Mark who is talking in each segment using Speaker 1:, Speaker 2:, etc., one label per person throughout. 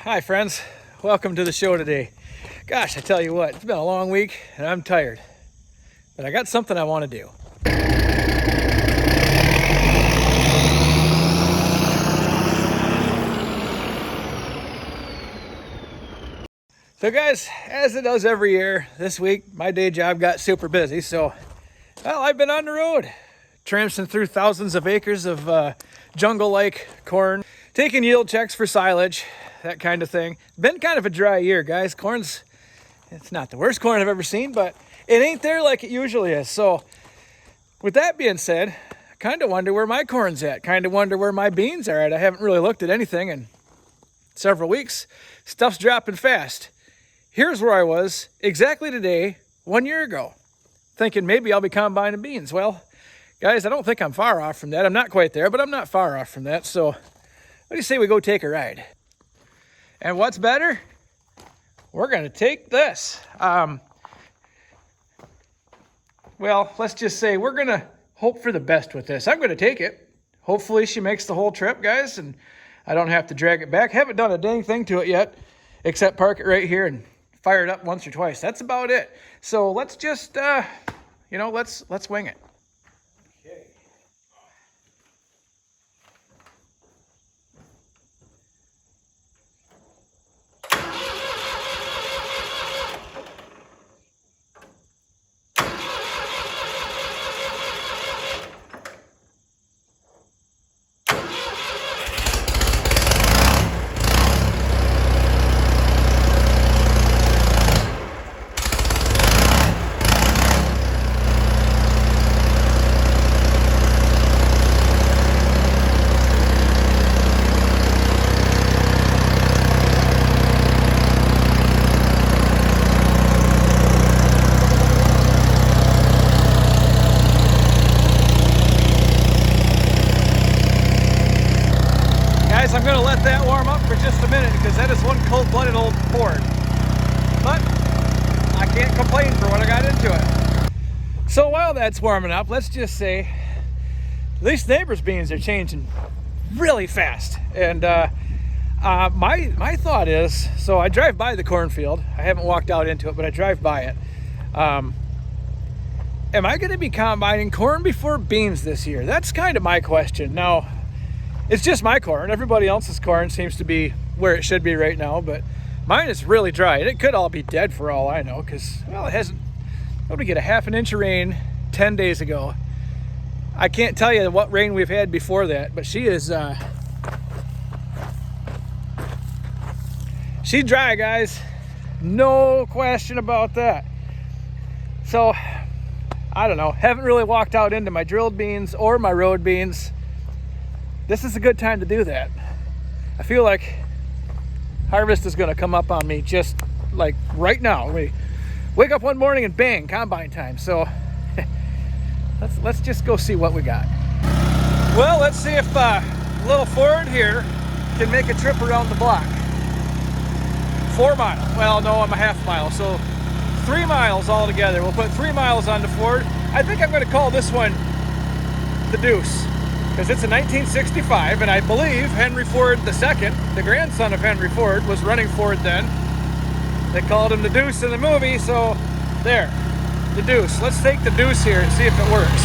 Speaker 1: Hi friends, welcome to the show today. Gosh, I tell you what, it's been a long week and I'm tired, but I got something I want to do. So guys, as it does every year, this week my day job got super busy, so I've been on the road, tramping through thousands of acres of jungle-like corn, taking yield checks for silage, that kind of thing. Been kind of a dry year, guys. It's not the worst corn I've ever seen, but it ain't there like it usually is. So with that being said, I kind of wonder where my corn's at, kind of wonder where my beans are at. I haven't really looked at anything in several weeks. Stuff's dropping fast. Here's where I was exactly today, 1 year ago, thinking maybe I'll be combining beans. Well, guys, I don't think I'm far off from that. I'm not quite there, but I'm not far off from that. So what do you say we go take a ride? And what's better? We're going to take this. Well, let's just say we're going to hope for the best with this. I'm going to take it. Hopefully she makes the whole trip, guys, and I don't have to drag it back. Haven't done a dang thing to it yet, except park it right here and fire it up once or twice. That's about it. So let's just, let's wing it. Okay. I'm going to let that warm up for just a minute because that is one cold-blooded old Ford. But I can't complain for what I got into it. So while that's warming up, let's just say at least neighbors' beans are changing really fast. And my thought is, so I drive by the cornfield. I haven't walked out into it, but I drive by it. Am I going to be combining corn before beans this year? That's kind of my question. Now, it's just my corn. Everybody else's corn seems to be where it should be right now, but mine is really dry. And it could all be dead for all I know, because, well, it hasn't. Nobody get a half an inch of rain 10 days ago. I can't tell you what rain we've had before that, but she's dry, guys. No question about that. So, I don't know. Haven't really walked out into my drilled beans or my road beans. This is a good time to do that. I feel like harvest is going to come up on me just like right now. We wake up one morning and bang, combine time. So let's just go see what we got. Well, let's see if little Ford here can make a trip around the block. 4 miles. Well, no, I'm a half mile. So 3 miles altogether. We'll put 3 miles on the Ford. I think I'm going to call this one the Deuce, because it's a 1965, and I believe Henry Ford II, the grandson of Henry Ford, was running Ford then. They called him the Deuce in the movie, so there, the Deuce. Let's take the Deuce here and see if it works.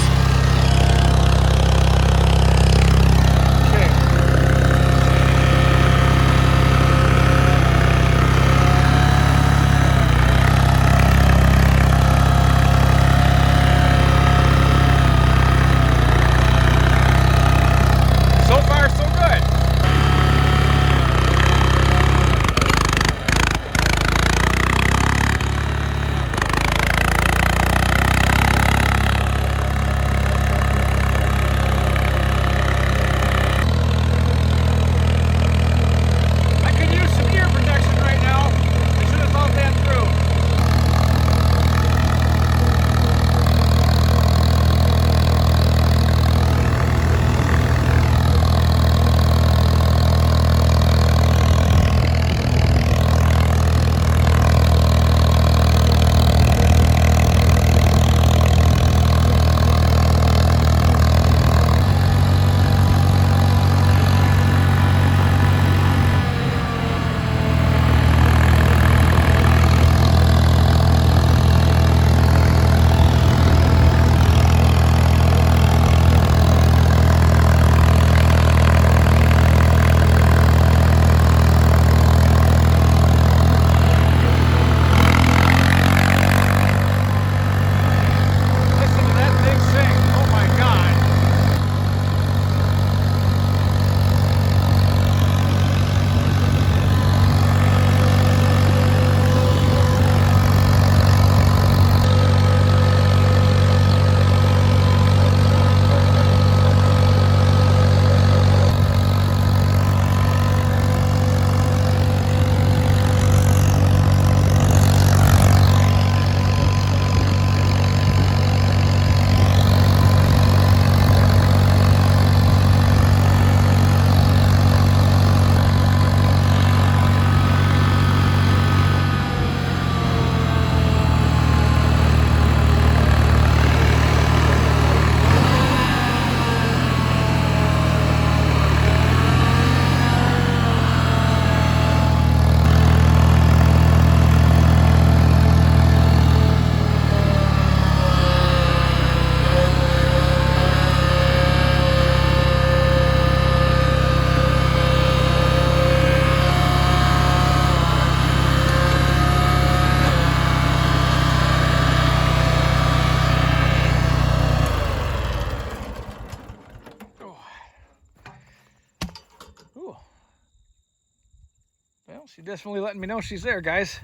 Speaker 1: Well, she's definitely letting me know she's there, guys.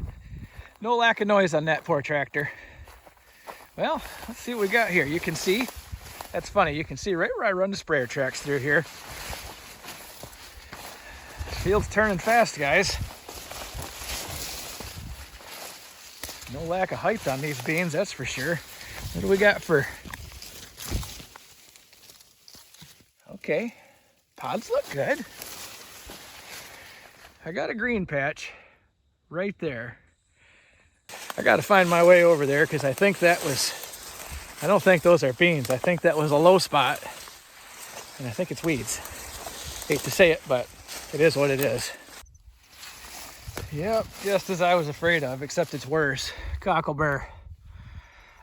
Speaker 1: No lack of noise on that poor tractor. Well, let's see what we got here. You can see, that's funny, you can see right where I run the sprayer tracks through here. Field's turning fast, guys. No lack of height on these beans, that's for sure. What do we got for... Okay, pods look good. I got a green patch right there. I got to find my way over there because I think that was, I don't think those are beans. I think that was a low spot, and I think it's weeds. Hate to say it, but it is what it is. Yep, just as I was afraid of, except it's worse. Cockleburr.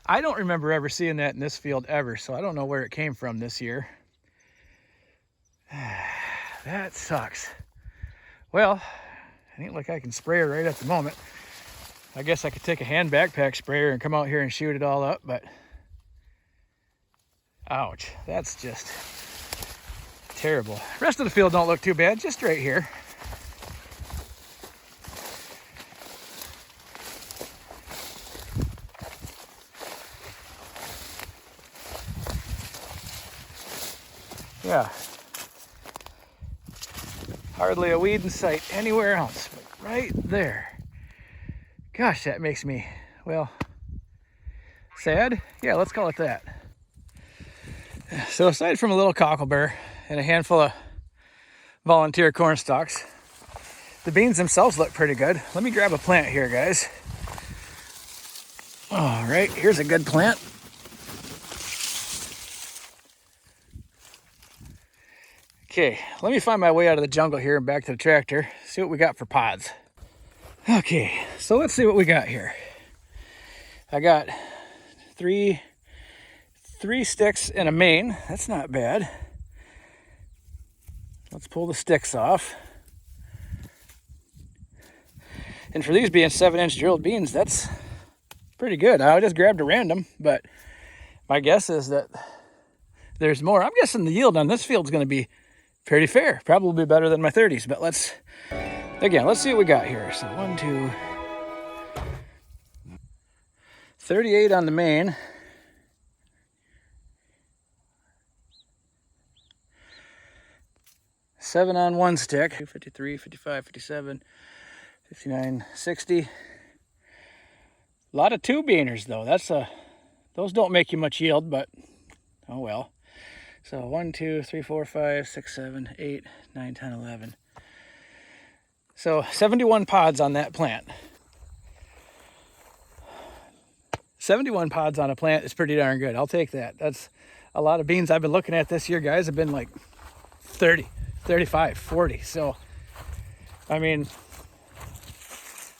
Speaker 1: I don't remember ever seeing that in this field ever, so I don't know where it came from this year. That sucks. Well, it ain't like I can spray it right at the moment. I guess I could take a hand backpack sprayer and come out here and shoot it all up, but ouch, that's just terrible. The rest of the field don't look too bad, just right here. Yeah. Hardly a weed in sight anywhere else, but right there. Gosh, that makes me, well, sad. Yeah, let's call it that. So aside from a little cockleburr and a handful of volunteer corn stalks, the beans themselves look pretty good. Let me grab a plant here, guys. All right, here's a good plant. Okay, let me find my way out of the jungle here and back to the tractor, see what we got for pods. Okay, so let's see what we got here. I got three sticks and a main. That's not bad. Let's pull the sticks off. And for these being 7-inch drilled beans, that's pretty good. I just grabbed a random, but my guess is that there's more. I'm guessing the yield on this field is going to be pretty fair. Probably better than my 30s, but let's see what we got here. So 1, 2, 38 on the main. Seven on one stick. 53, 55, 57, 59, 60. A lot of two beaners though. Those don't make you much yield, but oh well. So 1, 2, 3, 4, 5, 6, 7, 8, 9, 10, 11. So 71 pods on that plant. 71 pods on a plant is pretty darn good. I'll take that. That's a lot of beans I've been looking at this year, guys, have been like 30, 35, 40. So, I mean,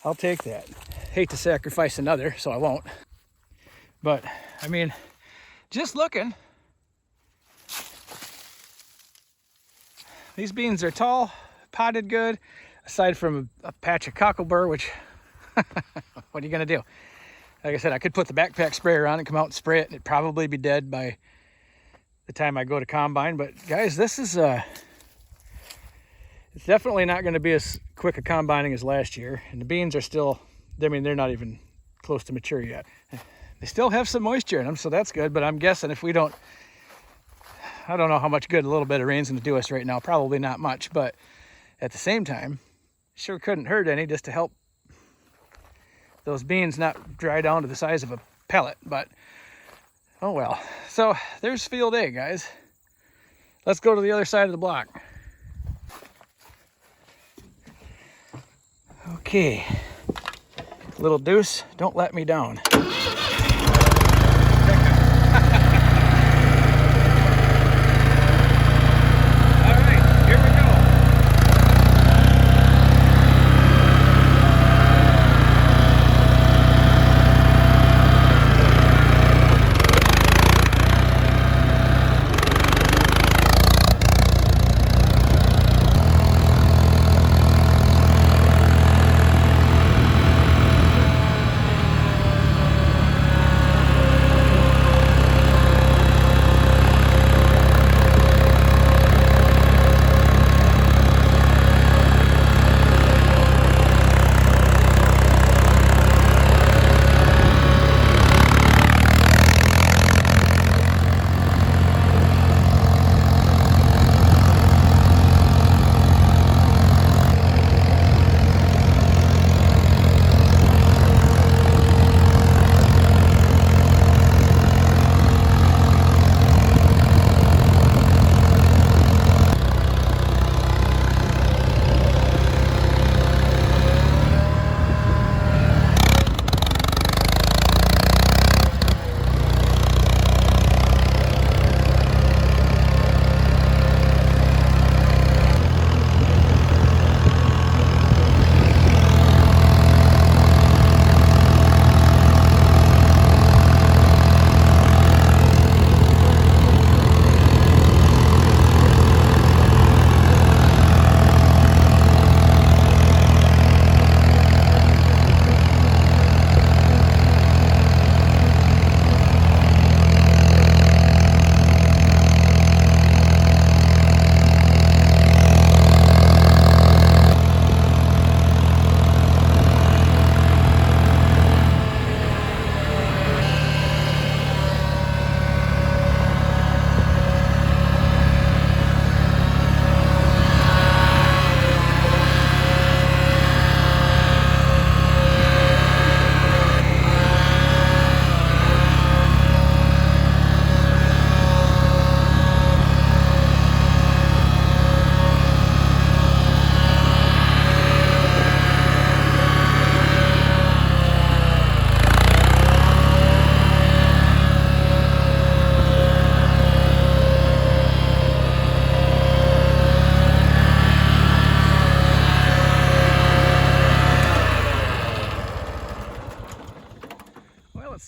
Speaker 1: I'll take that. Hate to sacrifice another, so I won't. But, I mean, just looking, these beans are tall, potted good, aside from a patch of cockleburr, which, what are you gonna do? Like I said, I could put the backpack sprayer on and come out and spray it, and it'd probably be dead by the time I go to combine. But guys, this is, it's definitely not gonna be as quick a combining as last year. And the beans are still, I mean, they're not even close to mature yet. They still have some moisture in them, so that's good, but I'm guessing if we don't, I don't know how much good a little bit of rain's gonna do us right now, probably not much, but at the same time, sure couldn't hurt any just to help those beans not dry down to the size of a pellet, but oh well. So there's field A, guys. Let's go to the other side of the block. Okay, little deuce, don't let me down.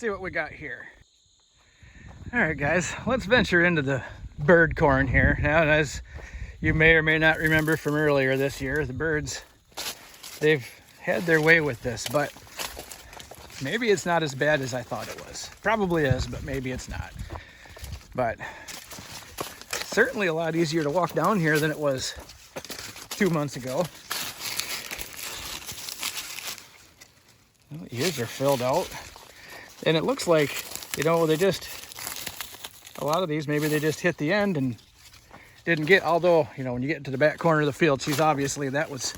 Speaker 1: see what we got here. All right, guys, let's venture into the bird corn here. Now, as you may or may not remember from earlier this year, the birds, they've had their way with this, but maybe it's not as bad as I thought it was. Probably is, but maybe it's not. But certainly a lot easier to walk down here than it was 2 months ago. Well, the ears are filled out. And it looks like, you know, a lot of these, maybe they just hit the end and didn't get, although, you know, when you get to the back corner of the field, that was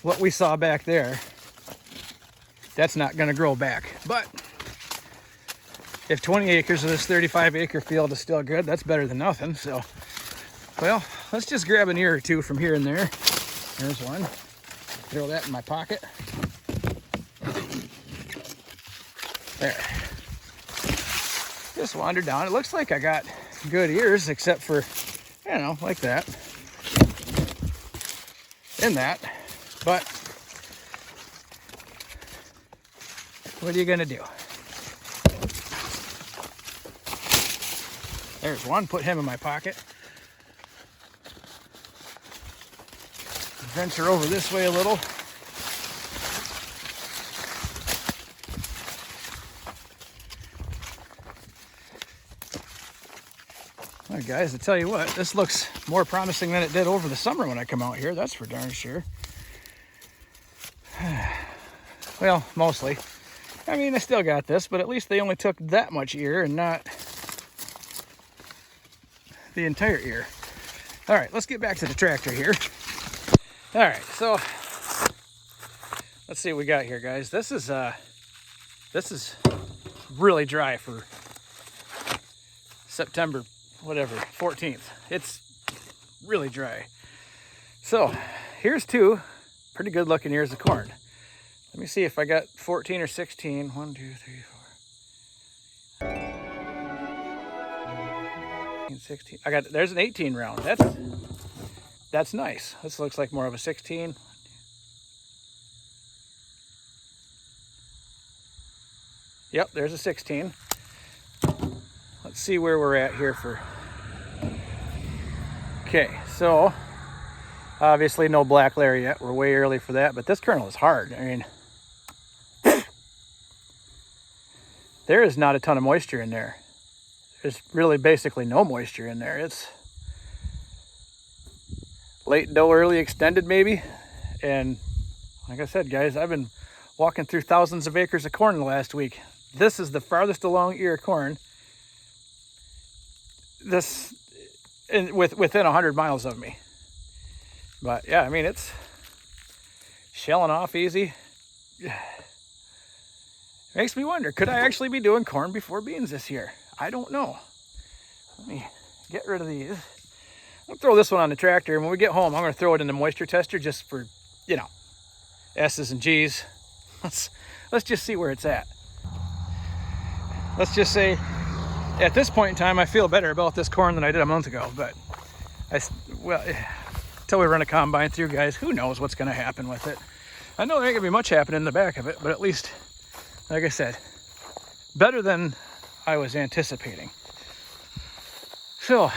Speaker 1: what we saw back there. That's not going to grow back. But if 20 acres of this 35-acre field is still good, that's better than nothing. So, well, let's just grab an ear or two from here and there. There's one. Throw that in my pocket. There. Just wander down. It looks like I got good ears, except for, you know, like that. In that. But what are you gonna do? There's one. Put him in my pocket. Venture over this way a little. All right, guys, I tell you what, this looks more promising than it did over the summer when I come out here. That's for darn sure. Well, mostly. I mean, I still got this, but at least they only took that much ear and not the entire ear. All right, let's get back to the tractor here. All right, so let's see what we got here, guys. This is really dry for September, whatever, 14th. It's really dry. So here's two pretty good looking ears of corn. Let me see if I got 14 or 16. 1, 2, 3, 4. 16. There's an 18 round. That's nice. This looks like more of a 16. Yep, there's a 16. Let's see where we're at here for. Okay, so obviously no black layer yet. We're way early for that, but this kernel is hard. I mean, there is not a ton of moisture in there. There's really basically no moisture in there. It's late dough, early extended maybe. And like I said, guys, I've been walking through thousands of acres of corn the last week. This is the farthest along ear of corn. This within 100 miles of me. But yeah, I mean, it's shelling off easy. Makes me wonder, could I actually be doing corn before beans this year? I don't know. Let me get rid of these. I'll throw this one on the tractor, and when we get home, I'm going to throw it in the moisture tester just for, you know, S's and G's. Let's just see where it's at. Let's just say, at this point in time, I feel better about this corn than I did a month ago. But, until we run a combine through, guys, who knows what's going to happen with it. I know there ain't going to be much happening in the back of it, but at least, like I said, better than I was anticipating. So,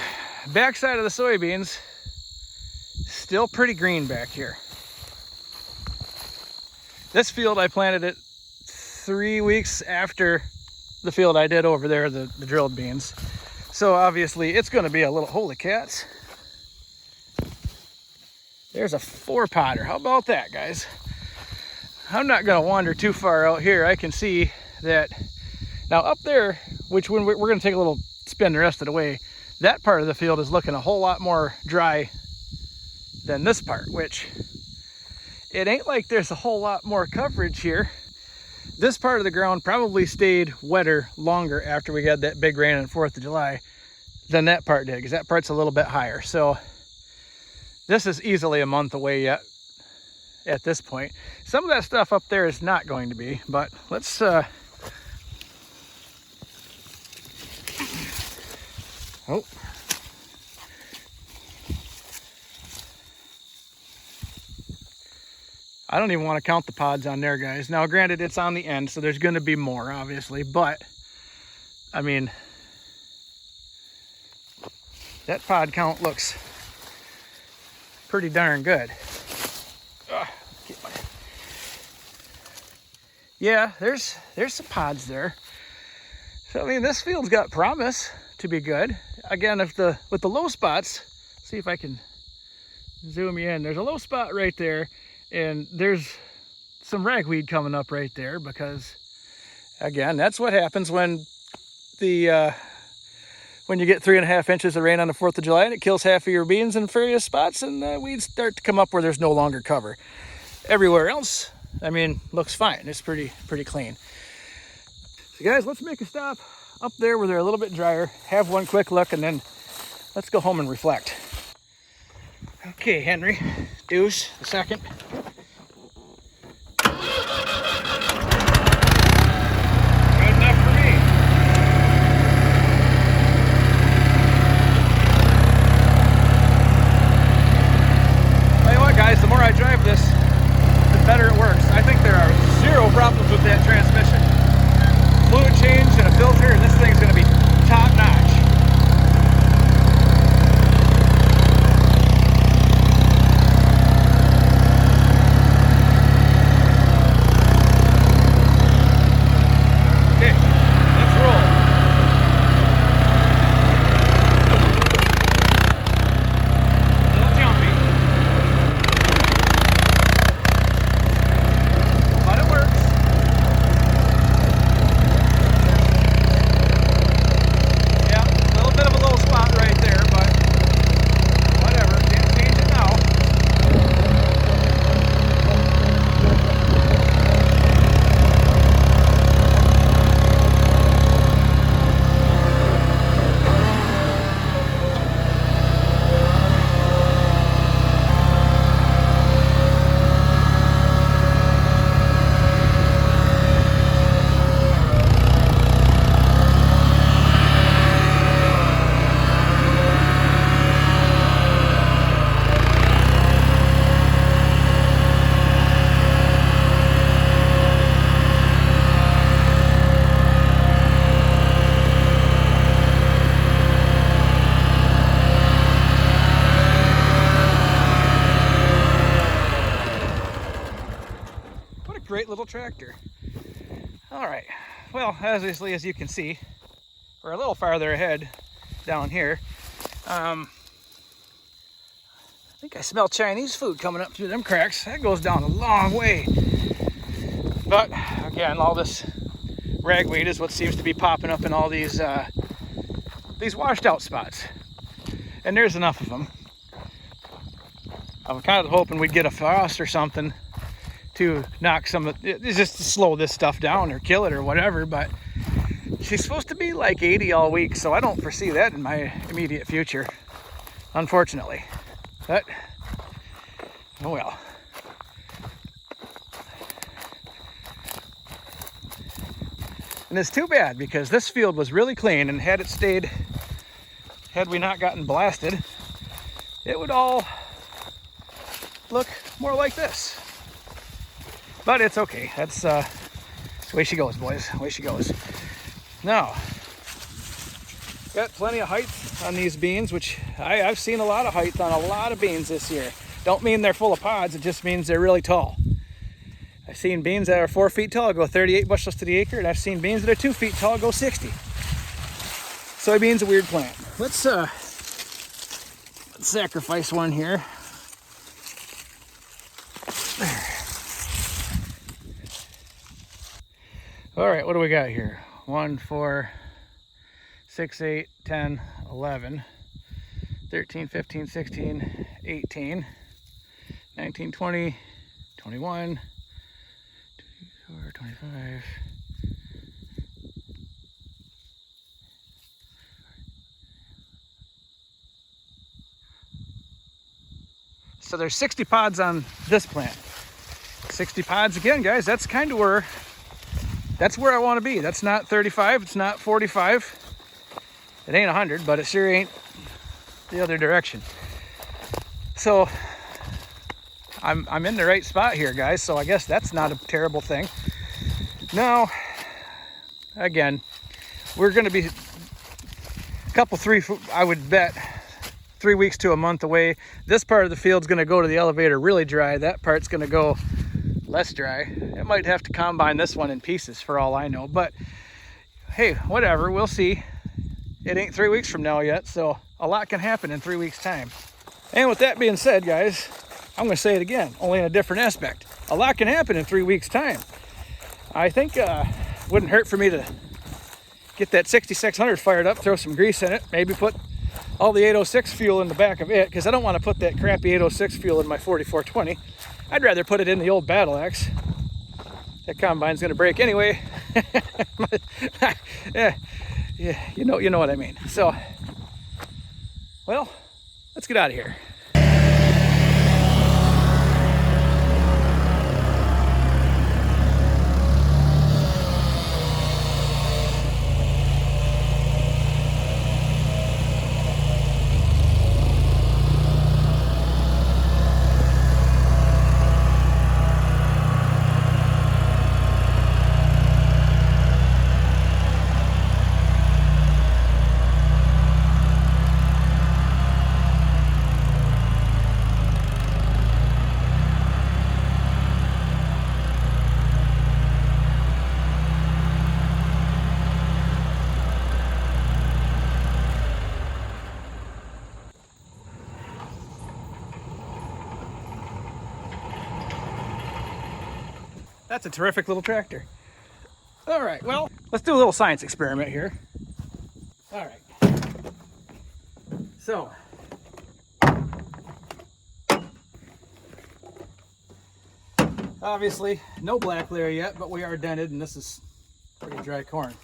Speaker 1: backside of the soybeans, still pretty green back here. This field, I planted it 3 weeks after the field I did over there, the drilled beans. So obviously it's going to be a little, holy cats. There's a 4-potter. How about that, guys? I'm not going to wander too far out here. I can see that now up there, which when we're going to take a little spin the rest of the way, that part of the field is looking a whole lot more dry than this part, which it ain't like there's a whole lot more coverage here. This part of the ground probably stayed wetter longer after we got that big rain on 4th of July than that part did, because that part's a little bit higher. So this is easily a month away yet at this point. Some of that stuff up there is not going to be, but let's oh. I don't even want to count the pods on there, guys. Now, granted, it's on the end, so there's going to be more, obviously. But, I mean, that pod count looks pretty darn good. Yeah, there's some pods there. So, I mean, this field's got promise to be good. Again, with the low spots, see if I can zoom you in. There's a low spot right there, and there's some ragweed coming up right there because, again, that's what happens when you get 3.5 inches of rain on the 4th of July and it kills half of your beans in various spots, and weeds start to come up where there's no longer cover. Everywhere else, I mean, looks fine. It's pretty clean. So guys, let's make a stop up there where they're a little bit drier, have one quick look, and then let's go home and reflect. Okay, Henry, Deuce, the second. Good enough for me. Tell you what, guys, the more I drive this, the better it works. I think there are zero problems with that transmission. Fluid change and a filter, and this thing's going to be top notch. Okay, let's roll. A little jumpy, but it works. Great little tractor. All right, well, obviously, as you can see, we're a little farther ahead down here. I think I smell Chinese food coming up through them cracks. That goes down a long way. But again, all this ragweed is what seems to be popping up in all these washed out spots, and there's enough of them. I'm kind of hoping we'd get a frost or something to knock some of it, just to slow this stuff down or kill it or whatever. But she's supposed to be like 80 all week, so I don't foresee that in my immediate future, unfortunately. But oh well. And it's too bad because this field was really clean, and had we not gotten blasted, it would all look more like this. But it's okay. That's the way she goes, boys. The way she goes. Now, got plenty of height on these beans, which I've seen a lot of height on a lot of beans this year. Don't mean they're full of pods. It just means they're really tall. I've seen beans that are 4 feet tall go 38 bushels to the acre, and I've seen beans that are 2 feet tall go 60. Soybeans a weird plant. Let's sacrifice one here. There. All right, what do we got here? 1, 4, 6, 8, 10, 11, 13, 15, 16, 18, 19, 20, 21, 24, 25. So there's 60 pods on this plant. 60 pods again, guys, that's kind of where I want to be. That's not 35, it's not 45. It ain't 100, but it sure ain't the other direction. So I'm in the right spot here, guys, so I guess that's not a terrible thing. Now, again, we're going to be I would bet 3 weeks to a month away. This part of the field's going to go to the elevator really dry. That part's going to go less dry. It might have to combine this one in pieces for all I know, but hey, whatever, we'll see. It ain't 3 weeks from now yet, so a lot can happen in 3 weeks time. And with that being said, guys, I'm going to say it again, only in a different aspect. A lot can happen in 3 weeks time. I think wouldn't hurt for me to get that 6600 fired up, throw some grease in it, maybe put all the 806 fuel in the back of it, because I don't want to put that crappy 806 fuel in my 4420. I'd rather put it in the old Battle Axe. That combine's going to break anyway. yeah, you know what I mean. So, well, let's get out of here. That's a terrific little tractor. All right, well, let's do a little science experiment here. All right. So, obviously, no black layer yet, but we are dented, and this is pretty dry corn.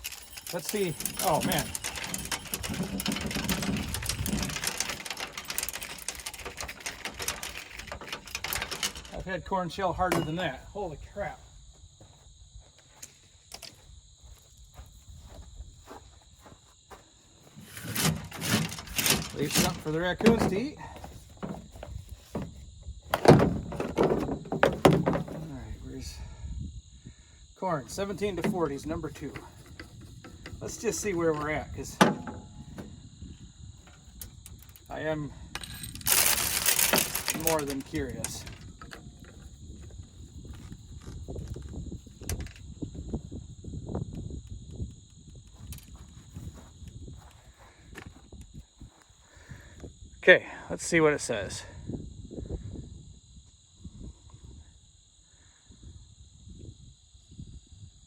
Speaker 1: Let's see. Oh, man. I've had corn shell harder than that. Holy crap. Leave something for the raccoons to eat. Alright, where's corn? 17 to 40 is number 2. Let's just see where we're at, because I am more than curious. Okay, let's see what it says.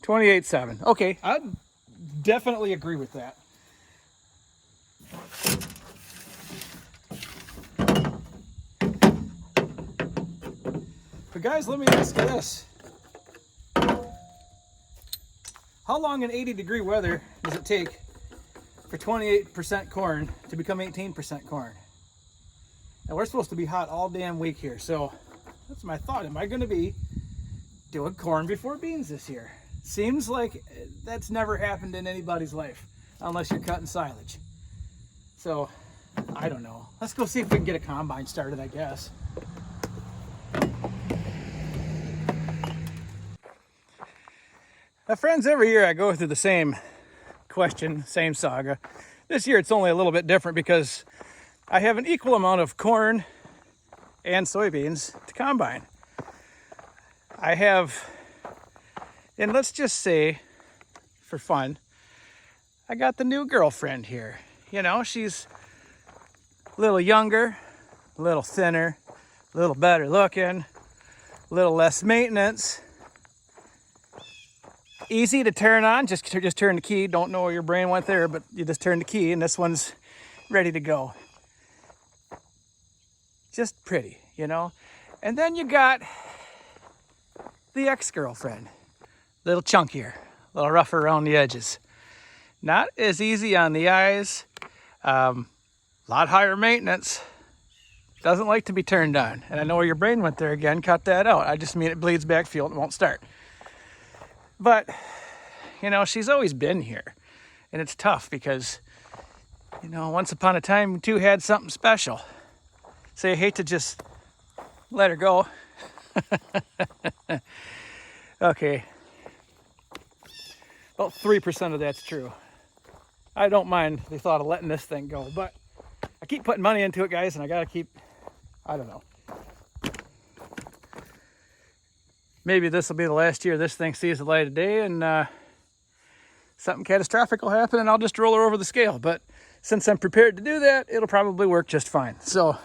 Speaker 1: $28.7. Okay, I'd definitely agree with that. But guys, let me ask you this. How long in 80-degree weather does it take for 28% corn to become 18% corn? And we're supposed to be hot all damn week here, so that's my thought. Am I going to be doing corn before beans this year? Seems like that's never happened in anybody's life, unless you're cutting silage. So, I don't know. Let's go see if we can get a combine started, I guess. Now, friends, every year I go through the same question, same saga. This year it's only a little bit different because I have an equal amount of corn and soybeans to combine. I have, and let's just say, for fun, I got the new girlfriend here. You know, she's a little younger, a little thinner, a little better looking, a little less maintenance. Easy to turn on, just turn the key. Don't know where your brain went there, but you just turn the key and this one's ready to go. Just pretty, you know? And then you got the ex-girlfriend. A little chunkier, a little rougher around the edges. Not as easy on the eyes, a lot higher maintenance. Doesn't like to be turned on. And I know where your brain went there again, cut that out. I just mean it bleeds back fuel and won't start. But, you know, she's always been here. And it's tough because, you know, once upon a time, you two had something special. So you hate to just let her go. Okay. About 3% of that's true. I don't mind the thought of letting this thing go, but I keep putting money into it, guys, and I gotta keep, I don't know. Maybe this will be the last year this thing sees the light of day, and something catastrophic will happen and I'll just roll her over the scale. But since I'm prepared to do that, it'll probably work just fine. So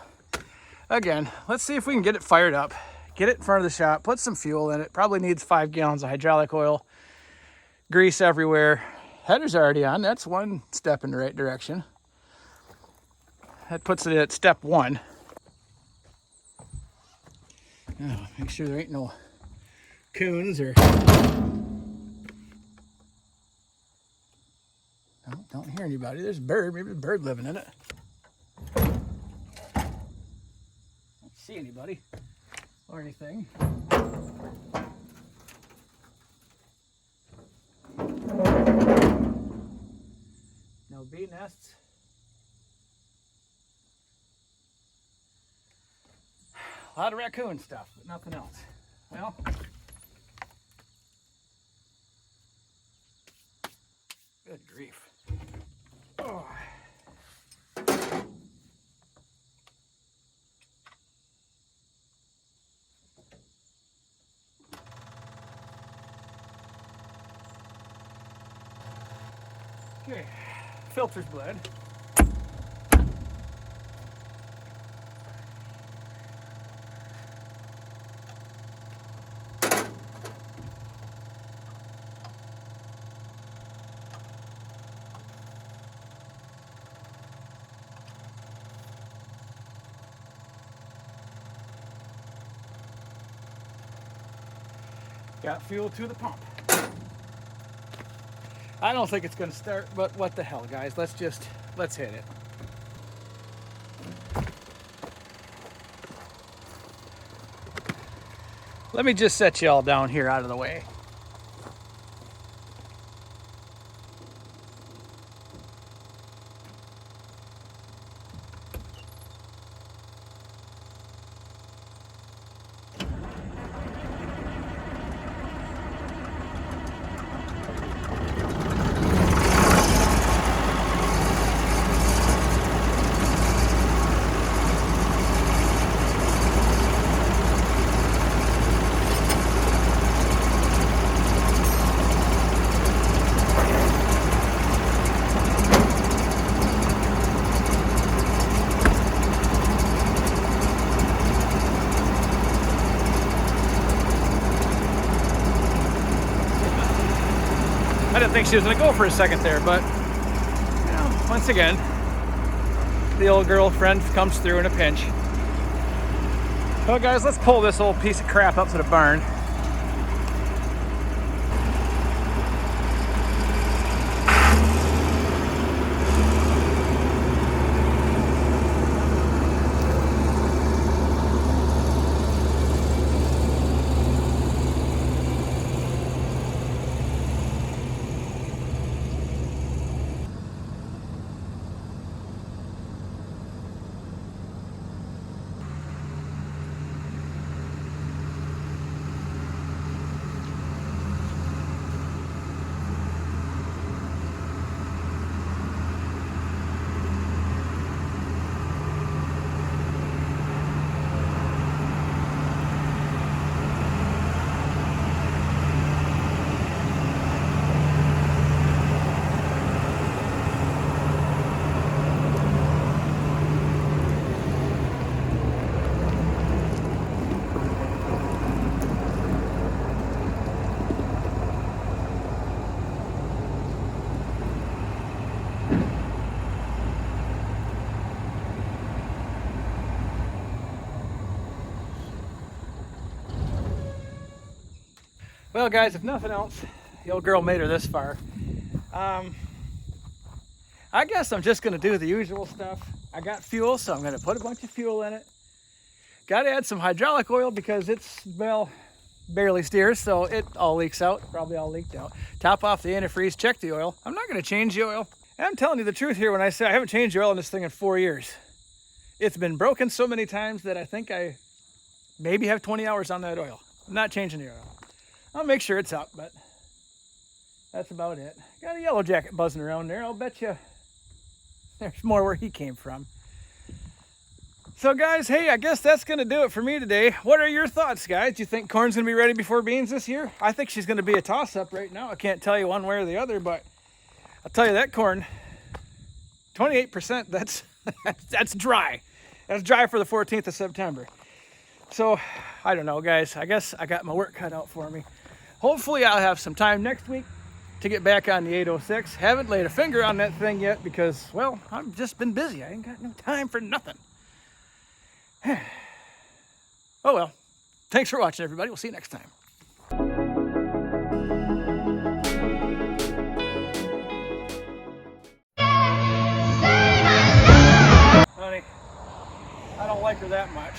Speaker 1: again, let's see if we can get it fired up, get it in front of the shop, put some fuel in it. Probably needs 5 gallons of hydraulic oil, grease everywhere. Header's already on. That's one step in the right direction. That puts it at step 1. Now, make sure there ain't no coons or... Oh, don't hear anybody. There's a bird. Maybe there's a bird living in it. Don't see anybody or anything. No bee nests. A lot of raccoon stuff, but nothing else. Well, good grief. Oh. Okay, filter's bled. Got fuel to the pump. I don't think it's going to start, but what the hell, guys? Let's hit it. Let me just set you all down here out of the way. I didn't think she was going to go for a second there, but you know, once again, the old girlfriend comes through in a pinch. Well, guys, let's pull this old piece of crap up to the barn. Well, guys, if nothing else, the old girl made her this far. I guess I'm just going to do the usual stuff. I got fuel, so I'm going to put a bunch of fuel in it. Got to add some hydraulic oil because it's, well, barely steers, so it all leaks out. Probably all leaked out. Top off the antifreeze, check the oil. I'm not going to change the oil. I'm telling you the truth here when I say I haven't changed the oil in this thing in 4 years. It's been broken so many times that I think I maybe have 20 hours on that oil. I'm not changing the oil. I'll make sure it's up, but that's about it. Got a yellow jacket buzzing around there. I'll bet you there's more where he came from. So guys, hey, I guess that's going to do it for me today. What are your thoughts, guys? Do you think corn's going to be ready before beans this year? I think she's going to be a toss-up right now. I can't tell you one way or the other, but I'll tell you that corn, 28%, that's dry. That's dry for the 14th of September. So, I don't know, guys. I guess I got my work cut out for me. Hopefully, I'll have some time next week to get back on the 806. Haven't laid a finger on that thing yet because, well, I've just been busy. I ain't got no time for nothing. Oh well, thanks for watching, everybody. We'll see you next time. Honey, I don't like her that much.